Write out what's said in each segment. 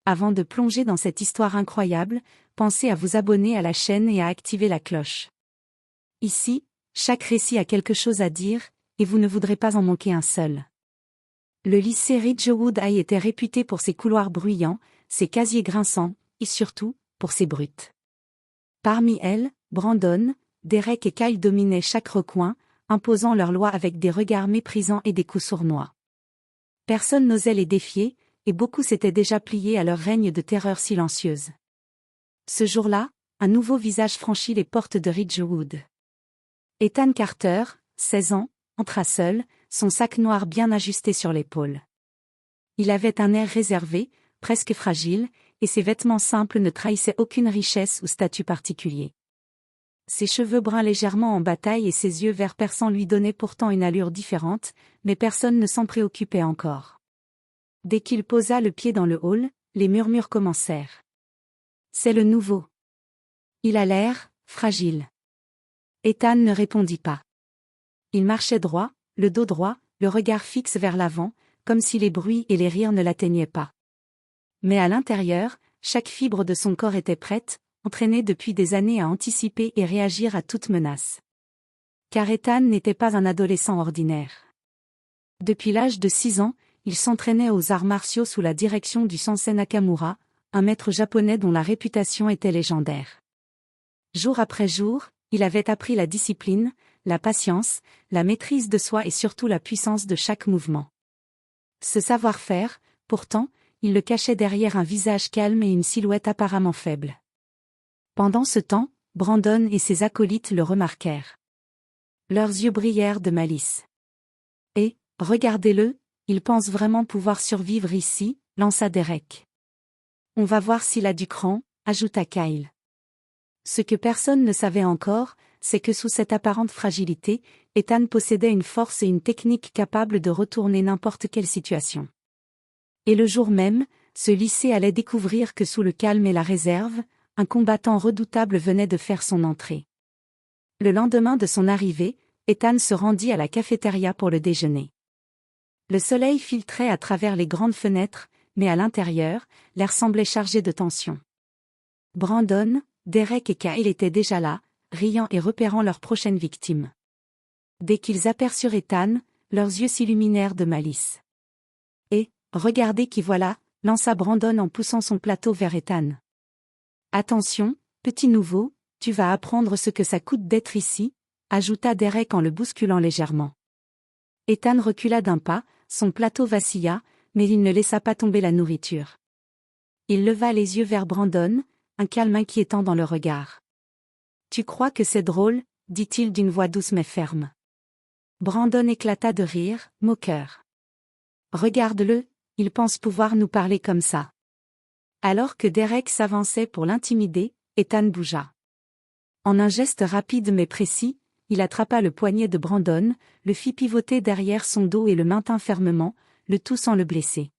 Avant de plonger dans cette histoire incroyable, pensez à vous abonner à la chaîne et à activer la cloche. Ici, chaque récit a quelque chose à dire, et vous ne voudrez pas en manquer un seul. Le lycée Ridgewood High était réputé pour ses couloirs bruyants, ses casiers grinçants, et surtout, pour ses brutes. Parmi elles, Brandon, Derek et Kyle dominaient chaque recoin, imposant leur loi avec des regards méprisants et des coups sournois. Personne n'osait les défier, et beaucoup s'étaient déjà pliés à leur règne de terreur silencieuse. Ce jour-là, un nouveau visage franchit les portes de Ridgewood. Ethan Carter, 16 ans, entra seul, son sac noir bien ajusté sur l'épaule. Il avait un air réservé, presque fragile, et ses vêtements simples ne trahissaient aucune richesse ou statut particulier. Ses cheveux bruns légèrement en bataille et ses yeux verts perçants lui donnaient pourtant une allure différente, mais personne ne s'en préoccupait encore. Dès qu'il posa le pied dans le hall, les murmures commencèrent. « C'est le nouveau. Il a l'air fragile. » Ethan ne répondit pas. Il marchait droit, le dos droit, le regard fixe vers l'avant, comme si les bruits et les rires ne l'atteignaient pas. Mais à l'intérieur, chaque fibre de son corps était prête, entraînée depuis des années à anticiper et réagir à toute menace. Car Ethan n'était pas un adolescent ordinaire. Depuis l'âge de 6 ans, il s'entraînait aux arts martiaux sous la direction du sensei Nakamura, un maître japonais dont la réputation était légendaire. Jour après jour, il avait appris la discipline, la patience, la maîtrise de soi et surtout la puissance de chaque mouvement. Ce savoir-faire, pourtant, il le cachait derrière un visage calme et une silhouette apparemment faible. Pendant ce temps, Brandon et ses acolytes le remarquèrent. Leurs yeux brillèrent de malice. « Et, regardez-le, il pense vraiment pouvoir survivre ici, » lança Derek. « On va voir s'il a du cran, » ajouta Kyle. Ce que personne ne savait encore, c'est que sous cette apparente fragilité, Ethan possédait une force et une technique capables de retourner n'importe quelle situation. Et le jour même, ce lycée allait découvrir que sous le calme et la réserve, un combattant redoutable venait de faire son entrée. Le lendemain de son arrivée, Ethan se rendit à la cafétéria pour le déjeuner. Le soleil filtrait à travers les grandes fenêtres, mais à l'intérieur, l'air semblait chargé de tension. Brandon, Derek et Kyle étaient déjà là, riant et repérant leur prochaine victime. Dès qu'ils aperçurent Ethan, leurs yeux s'illuminèrent de malice. « Et, regardez qui voilà » lança Brandon en poussant son plateau vers Ethan. « Attention, petit nouveau, tu vas apprendre ce que ça coûte d'être ici » ajouta Derek en le bousculant légèrement. Ethan recula d'un pas, son plateau vacilla, mais il ne laissa pas tomber la nourriture. Il leva les yeux vers Brandon, un calme inquiétant dans le regard. « Tu crois que c'est drôle » dit-il d'une voix douce mais ferme. Brandon éclata de rire, moqueur. « Regarde-le, il pense pouvoir nous parler comme ça. » Alors que Derek s'avançait pour l'intimider, Ethan bougea. En un geste rapide mais précis, il attrapa le poignet de Brandon, le fit pivoter derrière son dos et le maintint fermement, le tout sans le blesser.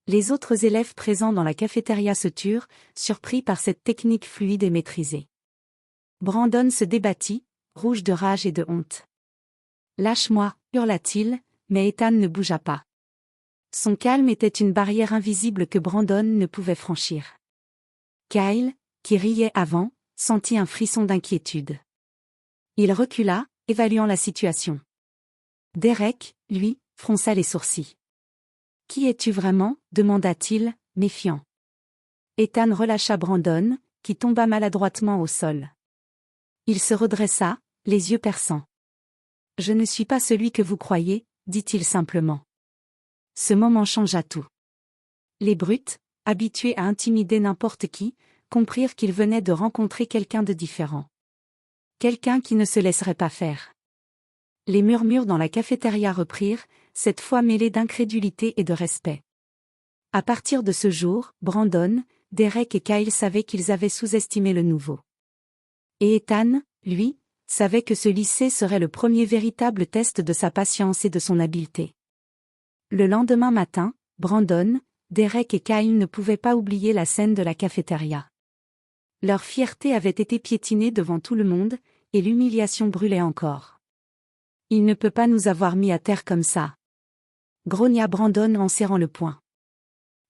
Les autres élèves présents dans la cafétéria se turent, surpris par cette technique fluide et maîtrisée. Brandon se débattit, rouge de rage et de honte. « Lâche-moi » hurla-t-il, mais Ethan ne bougea pas. Son calme était une barrière invisible que Brandon ne pouvait franchir. Kyle, qui riait avant, sentit un frisson d'inquiétude. Il recula, évaluant la situation. Derek, lui, fronça les sourcils. « Qui es-tu vraiment » demanda-t-il, méfiant. Ethan relâcha Brandon, qui tomba maladroitement au sol. Il se redressa, les yeux perçants. « Je ne suis pas celui que vous croyez » dit-il simplement. Ce moment changea tout. Les brutes, habitués à intimider n'importe qui, comprirent qu'ils venaient de rencontrer quelqu'un de différent. Quelqu'un qui ne se laisserait pas faire. Les murmures dans la cafétéria reprirent, cette fois mêlés d'incrédulité et de respect. À partir de ce jour, Brandon, Derek et Kyle savaient qu'ils avaient sous-estimé le nouveau. Et Ethan, lui, savait que ce lycée serait le premier véritable test de sa patience et de son habileté. Le lendemain matin, Brandon, Derek et Kyle ne pouvaient pas oublier la scène de la cafétéria. Leur fierté avait été piétinée devant tout le monde, et l'humiliation brûlait encore. « Il ne peut pas nous avoir mis à terre comme ça » grogna Brandon en serrant le poing.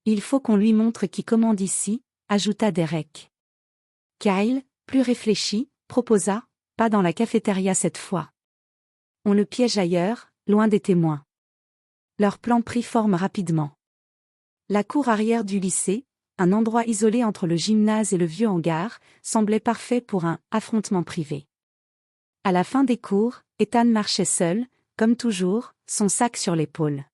Il faut qu'on lui montre qui commande ici, ajouta Derek. Kyle, plus réfléchi, proposa, pas dans la cafétéria cette fois. On le piège ailleurs, loin des témoins. Leur plan prit forme rapidement. La cour arrière du lycée, un endroit isolé entre le gymnase et le vieux hangar, semblait parfait pour un affrontement privé. À la fin des cours, Ethan marchait seul, comme toujours, son sac sur l'épaule.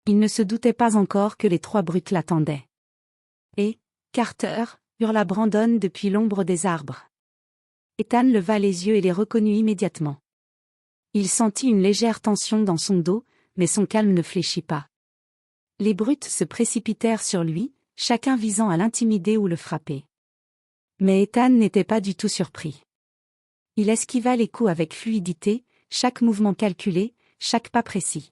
Il ne se doutait pas encore que les trois brutes l'attendaient. Et, Carter, hurla Brandon depuis l'ombre des arbres. Ethan leva les yeux et les reconnut immédiatement. Il sentit une légère tension dans son dos, mais son calme ne fléchit pas. Les brutes se précipitèrent sur lui, chacun visant à l'intimider ou le frapper. Mais Ethan n'était pas du tout surpris. Il esquiva les coups avec fluidité, chaque mouvement calculé, chaque pas précis.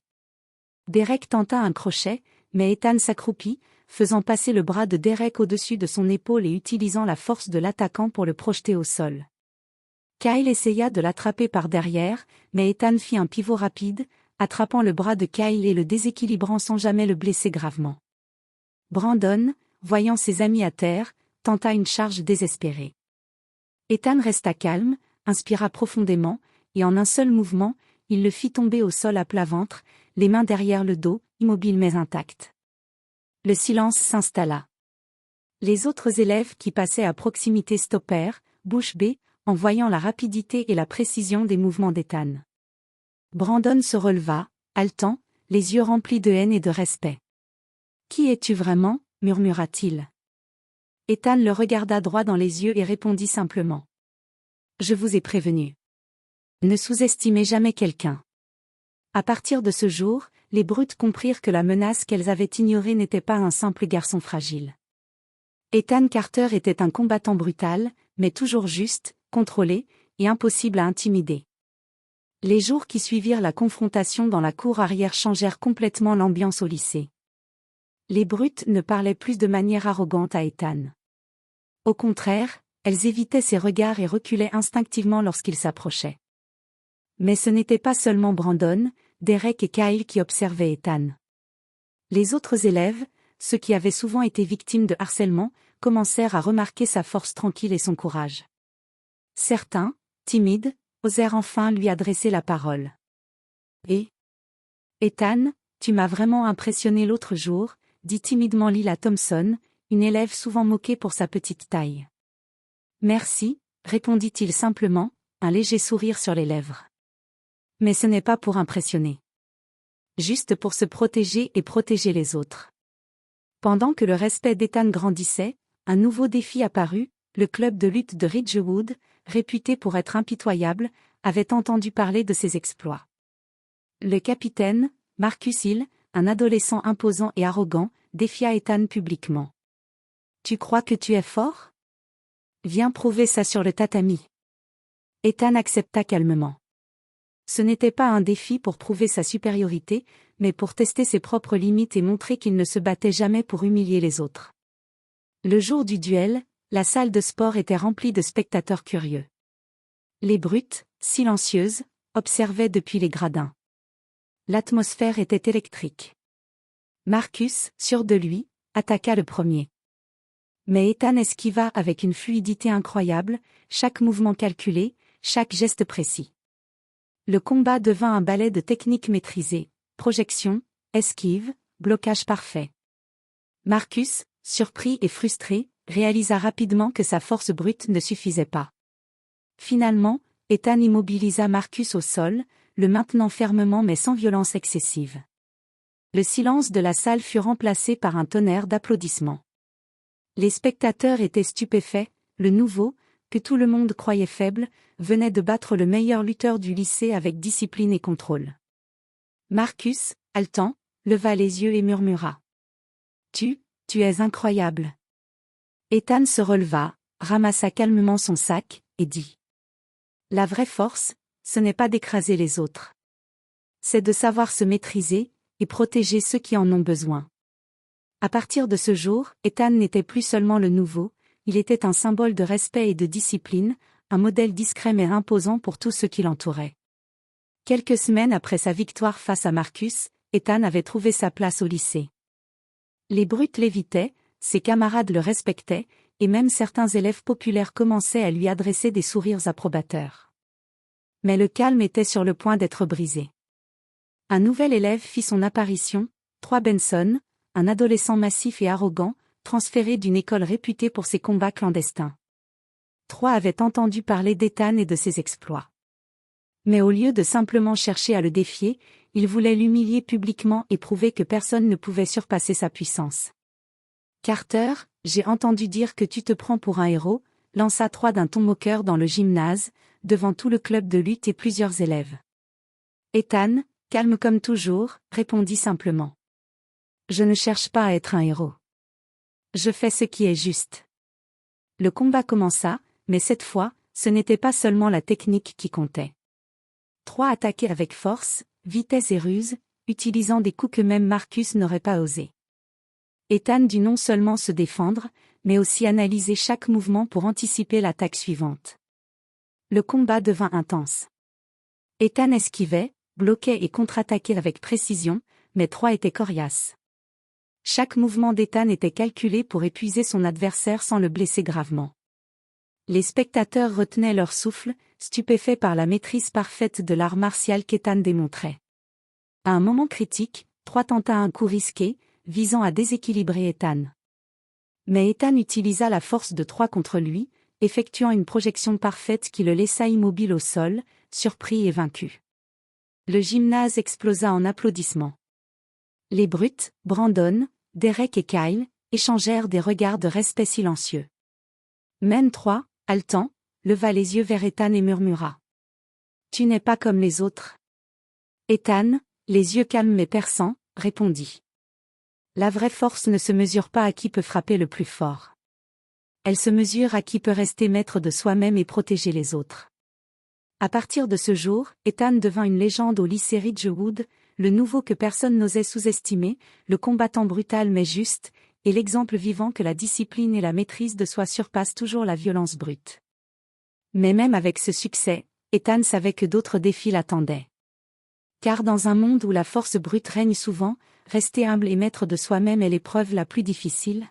Derek tenta un crochet, mais Ethan s'accroupit, faisant passer le bras de Derek au-dessus de son épaule et utilisant la force de l'attaquant pour le projeter au sol. Kyle essaya de l'attraper par derrière, mais Ethan fit un pivot rapide, attrapant le bras de Kyle et le déséquilibrant sans jamais le blesser gravement. Brandon, voyant ses amis à terre, tenta une charge désespérée. Ethan resta calme, inspira profondément, et en un seul mouvement, il le fit tomber au sol à plat ventre, les mains derrière le dos, immobile mais intact. Le silence s'installa. Les autres élèves qui passaient à proximité stoppèrent, bouche bée, en voyant la rapidité et la précision des mouvements d'Ethan. Brandon se releva, haletant, les yeux remplis de haine et de respect. « Qui es-tu vraiment » murmura-t-il. Ethan le regarda droit dans les yeux et répondit simplement. « Je vous ai prévenu. Ne sous-estimez jamais quelqu'un. » À partir de ce jour, les brutes comprirent que la menace qu'elles avaient ignorée n'était pas un simple garçon fragile. Ethan Carter était un combattant brutal, mais toujours juste, contrôlé, et impossible à intimider. Les jours qui suivirent la confrontation dans la cour arrière changèrent complètement l'ambiance au lycée. Les brutes ne parlaient plus de manière arrogante à Ethan. Au contraire, elles évitaient ses regards et reculaient instinctivement lorsqu'il s'approchait. Mais ce n'était pas seulement Brandon, Derek et Kyle qui observaient Ethan. Les autres élèves, ceux qui avaient souvent été victimes de harcèlement, commencèrent à remarquer sa force tranquille et son courage. Certains, timides, osèrent enfin lui adresser la parole. « Et Ethan, tu m'as vraiment impressionné l'autre jour », dit timidement Lila Thompson, une élève souvent moquée pour sa petite taille. « Merci », répondit-il simplement, un léger sourire sur les lèvres. Mais ce n'est pas pour impressionner. Juste pour se protéger et protéger les autres. Pendant que le respect d'Ethan grandissait, un nouveau défi apparut, le club de lutte de Ridgewood, réputé pour être impitoyable, avait entendu parler de ses exploits. Le capitaine, Marcus Hill, un adolescent imposant et arrogant, défia Ethan publiquement. « Tu crois que tu es fort ? Viens prouver ça sur le tatami. » Ethan accepta calmement. Ce n'était pas un défi pour prouver sa supériorité, mais pour tester ses propres limites et montrer qu'il ne se battait jamais pour humilier les autres. Le jour du duel, la salle de sport était remplie de spectateurs curieux. Les brutes, silencieuses, observaient depuis les gradins. L'atmosphère était électrique. Marcus, sûr de lui, attaqua le premier. Mais Ethan esquiva avec une fluidité incroyable, chaque mouvement calculé, chaque geste précis. Le combat devint un ballet de techniques maîtrisées, projection, esquive, blocage parfait. Marcus, surpris et frustré, réalisa rapidement que sa force brute ne suffisait pas. Finalement, Ethan immobilisa Marcus au sol, le maintenant fermement mais sans violence excessive. Le silence de la salle fut remplacé par un tonnerre d'applaudissements. Les spectateurs étaient stupéfaits, le nouveau, que tout le monde croyait faible, venait de battre le meilleur lutteur du lycée avec discipline et contrôle. Marcus, haletant, leva les yeux et murmura. « Tu es incroyable. » Ethan se releva, ramassa calmement son sac, et dit. « La vraie force, ce n'est pas d'écraser les autres. C'est de savoir se maîtriser, et protéger ceux qui en ont besoin. » À partir de ce jour, Ethan n'était plus seulement le nouveau, il était un symbole de respect et de discipline, un modèle discret mais imposant pour tous ceux qui l'entouraient. Quelques semaines après sa victoire face à Marcus, Ethan avait trouvé sa place au lycée. Les brutes l'évitaient, ses camarades le respectaient, et même certains élèves populaires commençaient à lui adresser des sourires approbateurs. Mais le calme était sur le point d'être brisé. Un nouvel élève fit son apparition, Troy Benson, un adolescent massif et arrogant, transféré d'une école réputée pour ses combats clandestins. Troy avait entendu parler d'Ethan et de ses exploits. Mais au lieu de simplement chercher à le défier, il voulait l'humilier publiquement et prouver que personne ne pouvait surpasser sa puissance. « Carter, j'ai entendu dire que tu te prends pour un héros », lança Troy d'un ton moqueur dans le gymnase, devant tout le club de lutte et plusieurs élèves. Ethan, calme comme toujours, répondit simplement. « Je ne cherche pas à être un héros. Je fais ce qui est juste. » Le combat commença, mais cette fois, ce n'était pas seulement la technique qui comptait. Troy attaquait avec force, vitesse et ruse, utilisant des coups que même Marcus n'aurait pas osé. Ethan dut non seulement se défendre, mais aussi analyser chaque mouvement pour anticiper l'attaque suivante. Le combat devint intense. Ethan esquivait, bloquait et contre-attaquait avec précision, mais Troy était coriace. Chaque mouvement d'Ethan était calculé pour épuiser son adversaire sans le blesser gravement. Les spectateurs retenaient leur souffle, stupéfaits par la maîtrise parfaite de l'art martial qu'Ethan démontrait. À un moment critique, Troy tenta un coup risqué, visant à déséquilibrer Ethan. Mais Ethan utilisa la force de Troy contre lui, effectuant une projection parfaite qui le laissa immobile au sol, surpris et vaincu. Le gymnase explosa en applaudissements. Les brutes, Brandon, Derek et Kyle, échangèrent des regards de respect silencieux. Même Troy, haletant, leva les yeux vers Ethan et murmura. « Tu n'es pas comme les autres. » Ethan, les yeux calmes mais perçants, répondit. « La vraie force ne se mesure pas à qui peut frapper le plus fort. Elle se mesure à qui peut rester maître de soi-même et protéger les autres. » À partir de ce jour, Ethan devint une légende au lycée Ridgewood, le nouveau que personne n'osait sous-estimer, le combattant brutal mais juste, et l'exemple vivant que la discipline et la maîtrise de soi surpassent toujours la violence brute. Mais même avec ce succès, Ethan savait que d'autres défis l'attendaient. Car dans un monde où la force brute règne souvent, rester humble et maître de soi-même est l'épreuve la plus difficile.